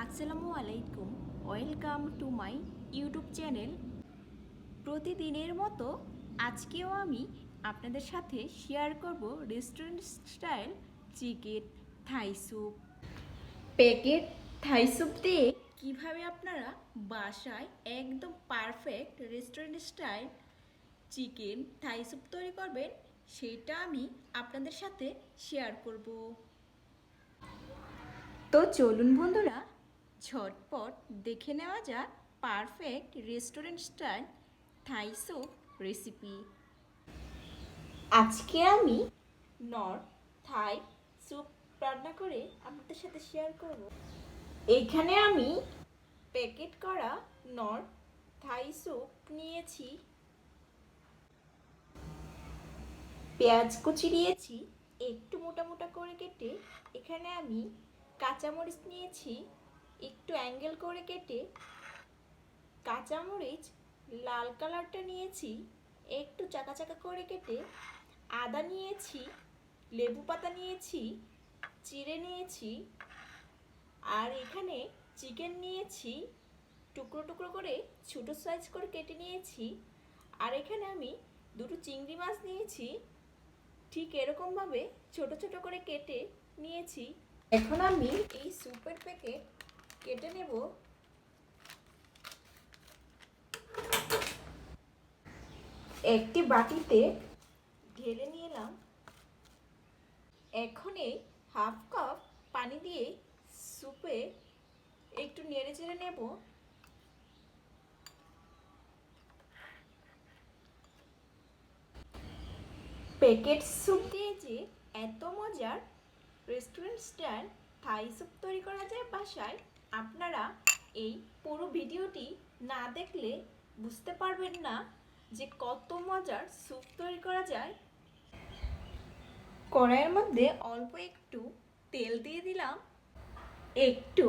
আসসালামুয়ালাইকুম, welcome to my YouTube channel. প্রতিদিনের মতো আজকেও আমি আপনাদের সাথে শেয়ার করব restaurant style chicken Thai soup. Packet Thai soup দিয়ে কীভাবে আপনারা বাসায় একদম perfect restaurant style chicken Thai soup তৈরি করবেন সেটা আমি আপনাদের সাথে শেয়ার করব। তো চলুন বন্ধুরা, ঝটপট দেখে নেওয়া যাক perfect restaurant style Thai soup recipe. আজকে আমি নর্থ থাই স্যুপ রান্না করে আপনাদের সাথে শেয়ার করব। এখানে আমি প্যাকেট করা নর্থ থাই স্যুপ নিয়েছি, পেঁয়াজ কুচি নিয়েছি একটু মোটা মোটা করে কেটে। এখানে আমি কাঁচামরিচ নিয়েছি একটু অ্যাঙ্গেল করে কেটে। কাঁচামরিচ লাল কালারটা নিয়েছি একটু চাকা চাকা করে কেটে। আদা নিয়েছি, লেবু পাতা নিয়েছি, চিড়ে নিয়েছি। আর এখানে চিকেন নিয়েছি টুকরো টুকরো করে ছোটো সাইজ করে কেটে নিয়েছি। আর এখানে আমি দুটো চিংড়ি মাছ নিয়েছি, ঠিক এরকমভাবে ছোট ছোট করে কেটে নিয়েছি। এখন আমি এই স্যুপের প্যাকেট কেটে নেব। একটি বাটিতে ঢেলে নিলাম। এখন এই হাফ কাপ পানি দিয়ে স্যুপে একটু নেড়ে চেড়ে নেব। প্যাকেট স্যুপ দিয়ে যে এত মজার রেস্টুরেন্ট স্টাইল থাই স্যুপ তৈরি করা যায় বাসায়, আপনারা এই পুরো ভিডিওটি না দেখলে বুঝতে পারবেন না যে কত মজার স্যুপ তৈরি করা যায়। কড়াইয়ের মধ্যে অল্প একটু তেল দিয়ে দিলাম, একটু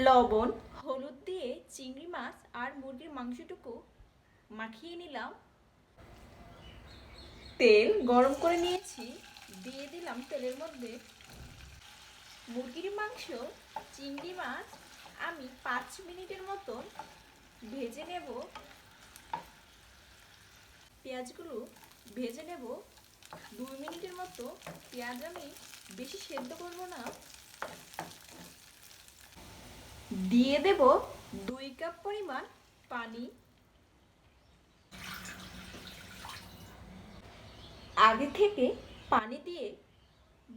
লবণ হলুদ দিয়ে চিংড়ি মাছ আর মুরগির মাংসটুকু মাখিয়ে নিলাম। তেল গরম করে নিয়েছি, দিয়ে দিলাম তেলের মধ্যে মুরগির মাংস, চিংড়ি মাছ। আমি 5 মিনিটের মতো ভেজে নেব। পেঁয়াজগুলো ভেজে নেব 2 মিনিটের মতো। পেঁয়াজ আমি বেশি সেদ্ধ করব না। দিয়ে দেব 2 কাপ পরিমাণ পানি। আগে থেকে পানি দিয়ে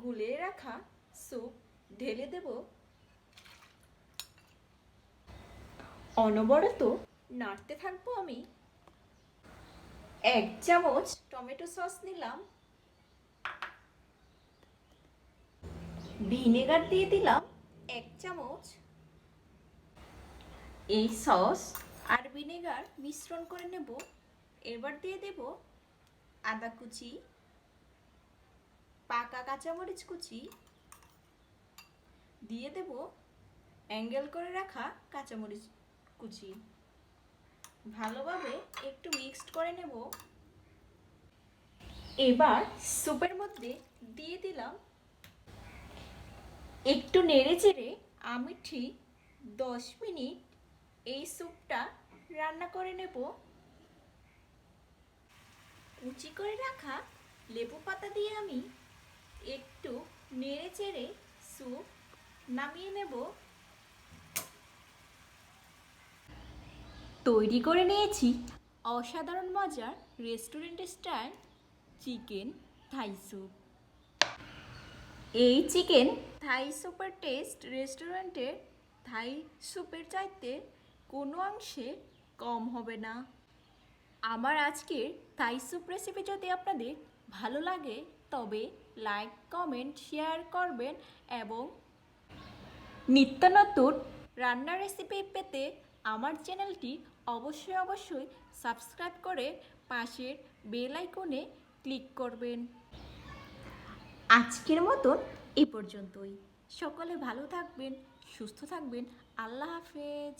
গুলিয়ে রাখা স্যুপ ঢেলে দেব। অনবরত নাড়তে থাকবো আমি। 1 চামচ টমেটো সস নিলাম, ভিনেগার দিয়ে দিলাম 1 চামচ। এই সস আর ভিনেগার মিশ্রণ করে নেব। এবার দিয়ে দেব আদা কুচি, পাকা কাঁচামরিচ কুচি, দিয়ে দেব অ্যাঙ্গেল করে রাখা কাঁচামরিচ কুচি। ভালোভাবে একটু মিক্সড করে নেব। এবার স্যুপের মধ্যে দিয়ে দিলাম। একটু নেড়ে চেড়ে আমি ঠিক 10 মিনিট এই স্যুপটা রান্না করে নেব। কুচি করে রাখা লেবু পাতা দিয়ে আমি একটু নেড়ে চেড়ে স্যুপ নামিয়ে নেব। তৈরি করে নিয়েছি অসাধারণ মজার restaurant style chicken Thai soup. এই চিকেন থাই স্যুপের টেস্ট রেস্টুরেন্টের থাই স্যুপের চাইতে কোনো অংশে কম হবে না। আমার আজকের থাই স্যুপ রেসিপি যদি আপনাদের ভালো লাগে তবে লাইক, কমেন্ট, শেয়ার করবেন এবং নিত্য নতুন রান্নার রেসিপি পেতে আমার চ্যানেলটি অবশ্যই সাবস্ক্রাইব করে পাশের বেল আইকনে ক্লিক করবেন। আজকের মতন এই পর্যন্তই। সকলে ভালো থাকবেন, সুস্থ থাকবেন। আল্লাহ হাফেজ।